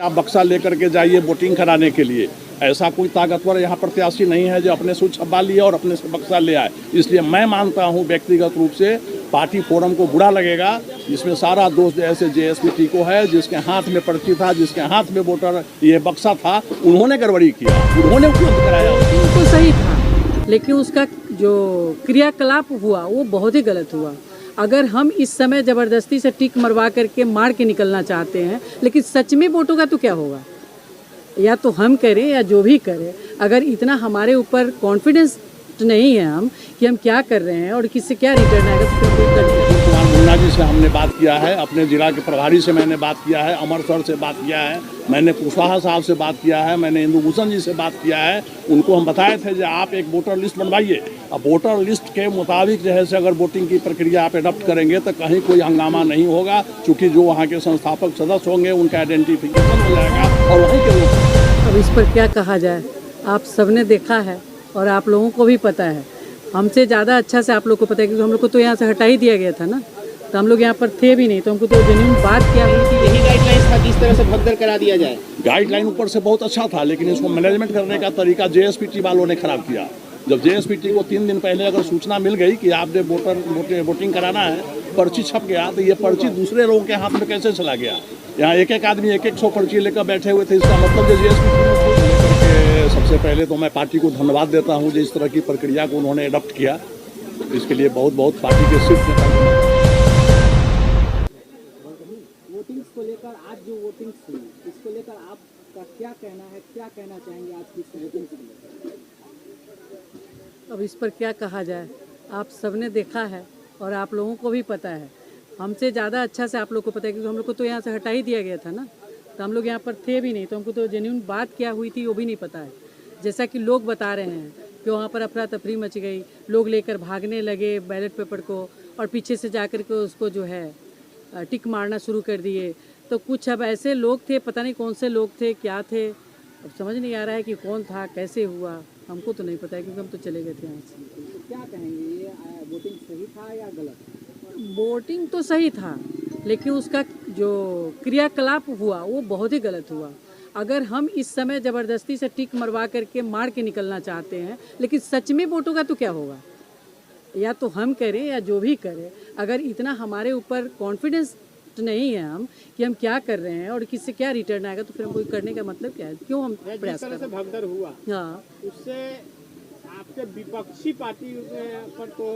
आप बक्सा लेकर के जाइए वोटिंग कराने के लिए, ऐसा कोई ताकतवर यहाँ प्रत्याशी नहीं है जो अपने से छपा लिया और अपने से बक्सा ले आए। इसलिए मैं मानता हूँ व्यक्तिगत रूप से पार्टी फोरम को बुरा लगेगा, इसमें सारा दोष ऐसे JSPT को है, जिसके हाथ में पर्ची था, जिसके हाथ में वोटर ये बक्सा था, उन्होंने गड़बड़ी किया, उन्होंने उपलब्ध कराया। तो सही था, लेकिन उसका जो क्रियाकलाप हुआ वो बहुत ही गलत हुआ। अगर हम इस समय ज़बरदस्ती से टिक मरवा करके मार के निकलना चाहते हैं, लेकिन सच में वोटों का तो क्या होगा? या तो हम करें या जो भी करें, अगर इतना हमारे ऊपर कॉन्फिडेंस नहीं है हम कि हम क्या कर रहे हैं और किससे क्या रिटर्न आएगा, तो फिर कोई कर कुमार मुन्ना जी से हमने बात किया है, अपने जिला के प्रभारी से मैंने बात किया है, अमर सर से बात किया है, मैंने कुशवाहा साहब से बात किया है, मैंने इंदुभूषण जी से बात किया है। उनको हम बताए थे कि आप एक वोटर लिस्ट बनवाइए, अब वोटर लिस्ट के मुताबिक जो है से अगर वोटिंग की प्रक्रिया आप एडप्ट करेंगे तो कहीं कोई हंगामा नहीं होगा, चूँकि जो वहाँ के संस्थापक सदस्य होंगे उनका आइडेंटिफिकेशन हो जाएगा और वहीं के लोग। अब इस पर क्या कहा जाए, आप सबने देखा है और आप लोगों को भी पता है, हमसे ज़्यादा अच्छा से आप लोग को पता है, क्योंकि हम लोग को तो यहाँ से हटा ही दिया गया था ना, तो हम लोग यहाँ पर थे भी नहीं, तो हमको तो जेन्युइन बात क्या हुई थी। यही गाइडलाइंस था किस तरह से भगदड़ करा दिया जाए। गाइडलाइन ऊपर से बहुत अच्छा था, लेकिन इसको मैनेजमेंट करने का तरीका JSPT वालों ने खराब किया। जब JSPT को 3 दिन पहले अगर सूचना मिल गई कि आपने वोटिंग कराना है, पर्ची छप गया, तो ये पर्ची दूसरे लोगों के हाथ में कैसे चला गया? यहाँ एक एक आदमी 100 पर्ची लेकर बैठे हुए थे, इसका मतलब जो JSPT ने सबसे पहले तो मैं पार्टी को धन्यवाद देता हूँ जो इस तरह की प्रक्रिया को उन्होंने अडॉप्ट किया, इसके लिए बहुत बहुत पार्टी के शीर्ष नेता। वोटिंग्स को लेकर आज जो वोटिंग्स हुई, इसको लेकर आपका क्या कहना है, क्या कहना चाहेंगे आज की वोटिंग को लेकर? अब इस पर क्या कहा जाए, आप सबने देखा है और आप लोगों को भी पता है, हमसे ज़्यादा अच्छा से आप लोग को पता है, क्योंकि हम लोग को तो यहाँ से हटा ही दिया गया था ना, तो हम लोग यहाँ पर थे भी नहीं, तो हमको तो जेन्युइन बात क्या हुई थी वो भी नहीं पता है। जैसा कि लोग बता रहे हैं कि वहाँ पर अफरा तफरी मच गई, लोग लेकर भागने लगे बैलेट पेपर को और पीछे से जाकर के उसको जो है टिक मारना शुरू कर दिए। तो कुछ अब ऐसे लोग थे, पता नहीं कौन से लोग थे, क्या थे, अब समझ नहीं आ रहा है कि कौन था, कैसे हुआ, हमको तो नहीं पता है, क्योंकि हम तो चले गए थे यहाँ से। क्या कहेंगे, ये वोटिंग सही था या गलत? वोटिंग तो सही था, लेकिन उसका जो क्रियाकलाप हुआ वो बहुत ही गलत हुआ। अगर हम इस समय ज़बरदस्ती से टिक मरवा करके मार के निकलना चाहते हैं, लेकिन सच में वोटों का तो क्या होगा? या तो हम करें या जो भी करें, अगर इतना हमारे ऊपर कॉन्फिडेंस नहीं है हम कि हम क्या कर रहे हैं और किससे क्या रिटर्न आएगा, तो फिर हम कोई करने का मतलब क्या है? क्यों हम प्रयास कर रहे हैं? भगदड़ हुआ, हाँ, उससे आपके विपक्षी पार्टी पर तो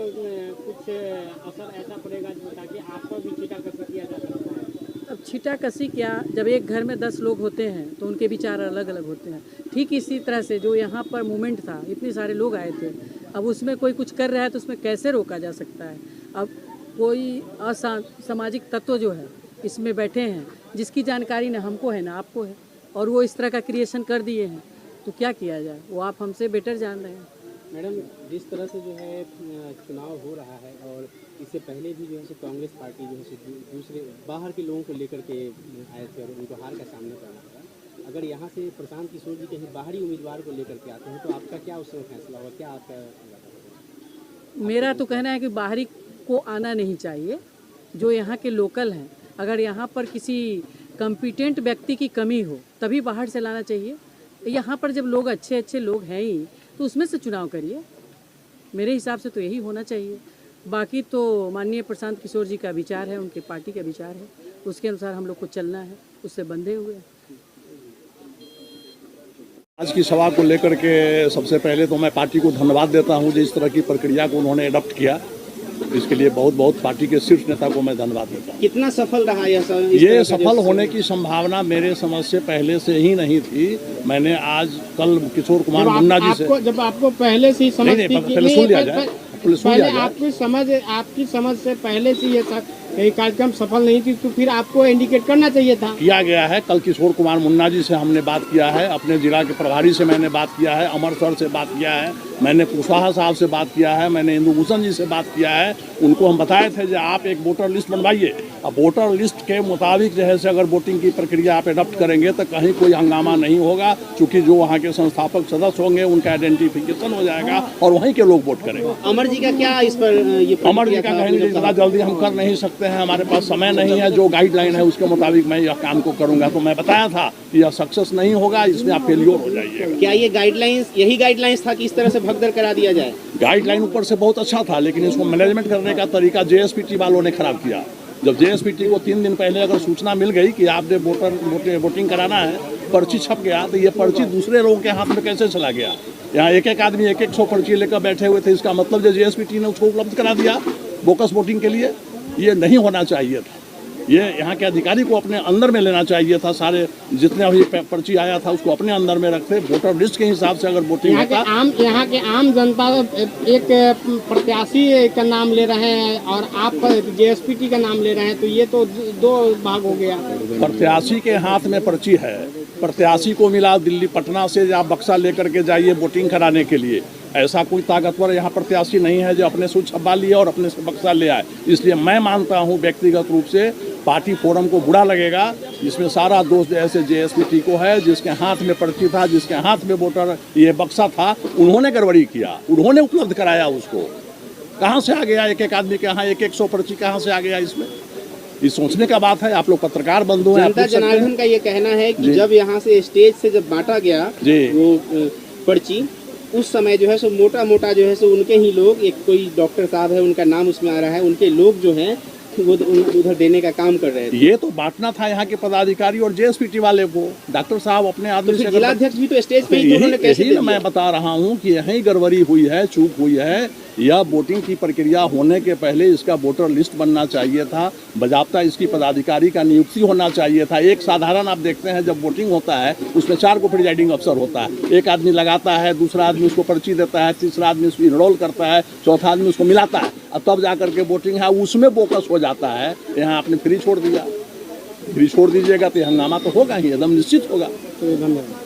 कुछ असर ऐसा पड़ेगा ताकि आप पर भी छीटाकशी किया जा सकता है। अब छीटाकशी क्या, जब एक घर में 10 लोग होते हैं तो उनके विचार अलग अलग होते हैं। ठीक इसी तरह से जो यहाँ पर मूवमेंट था, इतने सारे लोग आए थे, अब उसमें कोई कुछ कर रहा है तो उसमें कैसे रोका जा सकता है? अब कोई असामाजिक तत्व जो है इसमें बैठे हैं, जिसकी जानकारी ना हमको है ना आपको है, और वो इस तरह का क्रिएशन कर दिए हैं, तो क्या किया जाए, वो आप हमसे बेटर जान रहे हैं। मैडम, जिस तरह से जो है चुनाव हो रहा है और इससे पहले भी जो है कांग्रेस पार्टी जो है दूसरे बाहर के लोगों को लेकर के आए थे और उनको हार का सामना करना पड़ा, अगर यहाँ से प्रशांत किशोर जी कहीं बाहरी उम्मीदवार को लेकर के आते हैं तो आपका क्या उस समय फैसला होगा, क्या आपका? मेरा तो कहना है कि बाहरी को आना नहीं चाहिए, जो यहाँ के लोकल हैं, अगर यहाँ पर किसी कॉम्पिटेंट व्यक्ति की कमी हो तभी बाहर से लाना चाहिए। यहाँ पर जब लोग अच्छे अच्छे लोग हैं ही तो उसमें से चुनाव करिए, मेरे हिसाब से तो यही होना चाहिए। बाकी तो माननीय प्रशांत किशोर जी का विचार है, उनके पार्टी का विचार है, उसके अनुसार हम लोग को चलना है, उससे बंधे हुए हैं। आज की सभा को लेकर के सबसे पहले तो मैं पार्टी को धन्यवाद देता हूं जो इस तरह की प्रक्रिया को उन्होंने अडॉप्ट किया, इसके लिए बहुत बहुत पार्टी के शीर्ष नेता को मैं धन्यवाद देता हूं। कितना सफल रहा ये सफल होने की संभावना मेरे समझ से पहले से ही नहीं थी। मैंने आज कल किशोर कुमार मुन्ना जी से, जब आपको पहले से ही समझ थी, पहले सुन लिया जाए, आपकी समझ से पहले से ये कार्यक्रम सफल नहीं थी, तो फिर आपको इंडिकेट करना चाहिए था। किया गया है। कल किशोर कुमार मुन्ना जी से हमने बात किया है, अपने जिला के प्रभारी से मैंने बात किया है, अमर सर से बात किया है, मैंने कुशवाहा साहब से बात किया है, मैंने इंदुभूषण जी से बात किया है। उनको हम बताए थे कि आप एक वोटर लिस्ट बनवाइए। अब वोटर लिस्ट के मुताबिक जो है से अगर वोटिंग की प्रक्रिया आप एडॉप्ट करेंगे तो कहीं कोई हंगामा नहीं होगा, चूँकि जो वहाँ के संस्थापक सदस्य होंगे उनका आइडेंटिफिकेशन हो जाएगा और वहीं के लोग वोट करेंगे। अमर जी का क्या इस पर ये अमर जी का कहेंगे कि इतना जल्दी हम कर नहीं सकते हैं, हमारे पास समय नहीं है, जो गाइडलाइन है उसके मुताबिक मैं यह काम को करूँगा। तो मैं बताया था कि यह सक्सेस नहीं होगा, इसमें आप फेलियर हो जाइएगा। क्या ये गाइडलाइंस यही गाइडलाइंस था कि इस तरह से भगदड़ करा दिया जाए? गाइडलाइन ऊपर से बहुत अच्छा था, लेकिन इसको मैनेजमेंट करने का तरीका जेएसपीटी वालों ने खराब किया। जब जेएसपीटी को 3 दिन पहले अगर सूचना मिल गई कि आपने वोटिंग कराना है, पर्ची छप गया, तो ये पर्ची दूसरे लोगों के हाथ में कैसे चला गया? यहाँ एक एक आदमी 100 पर्ची लेकर बैठे हुए थे। इसका मतलब जो जेएसपीटी ने उसको उपलब्ध करा दिया बोकस वोटिंग के लिए, ये नहीं होना चाहिए था। ये यहाँ के अधिकारी को अपने अंदर में लेना चाहिए था। सारे जितने अभी पर्ची आया था उसको अपने अंदर में रखते। वोटर लिस्ट के हिसाब से अगर वोटिंग यहाँ के आम जनता एक प्रत्याशी का नाम ले रहे हैं और आप जेएसपीटी का नाम ले रहे हैं, तो ये तो दो भाग हो गया। प्रत्याशी के हाथ में पर्ची है, प्रत्याशी को मिला दिल्ली पटना से आप बक्सा लेकर के जाइए वोटिंग कराने के लिए। ऐसा कोई ताकतवर यहाँ प्रत्याशी नहीं है जो अपने से छब्बा लिया और अपने से बक्सा ले आए। इसलिए मैं मानता हूँ व्यक्तिगत रूप से पार्टी फोरम को बुरा लगेगा, इसमें सारा दोष ऐसे जेएसपीटी को है, जिसके हाथ में पर्ची था, जिसके हाथ में वोटर ये बक्सा था, उन्होंने गड़बड़ी किया, उन्होंने उपलब्ध कराया उसको। कहाँ से आ गया एक एक आदमी के यहाँ 100 पर्ची कहाँ से आ गया? इसमें ये सोचने का बात है। आप लोग पत्रकार बंधु हैं। जनता जनार्दन का ये कहना है कि जब यहाँ से स्टेज से जब बांटा गया वो पर्ची, उस समय जो है सो मोटा मोटा जो है सो उनके ही लोग, एक कोई डॉक्टर साहब है उनका नाम उसमें आ रहा है, उनके लोग जो हैं वो उधर देने का काम कर रहे थे। ये तो बांटना था यहाँ के पदाधिकारी और जेएसपीटी वाले को। डॉक्टर साहब अपने आदमी से जिलाध्यक्ष भी तो स्टेज पे ही, उन्होंने कैसे? यही मैं बता रहा हूँ कि यही गड़बड़ी हुई है, चूक हुई है। यह वोटिंग की प्रक्रिया होने के पहले इसका वोटर लिस्ट बनना चाहिए था, बाकायदा इसकी पदाधिकारी का नियुक्ति होना चाहिए था। एक साधारण आप देखते हैं जब वोटिंग होता है उसमें 4 को प्रिजाइडिंग अफसर होता है। एक आदमी लगाता है, दूसरा आदमी उसको पर्ची देता है, तीसरा आदमी उसको इनरोल करता है, चौथा आदमी उसको मिलाता है, और तब जाकर के वोटिंग है उसमें बोकस हो जाता है। यहाँ आपने फ्री छोड़ दिया, फ्री छोड़ दीजिएगा तो हंगामा तो होगा ही, एकदम निश्चित होगा। धन्यवाद।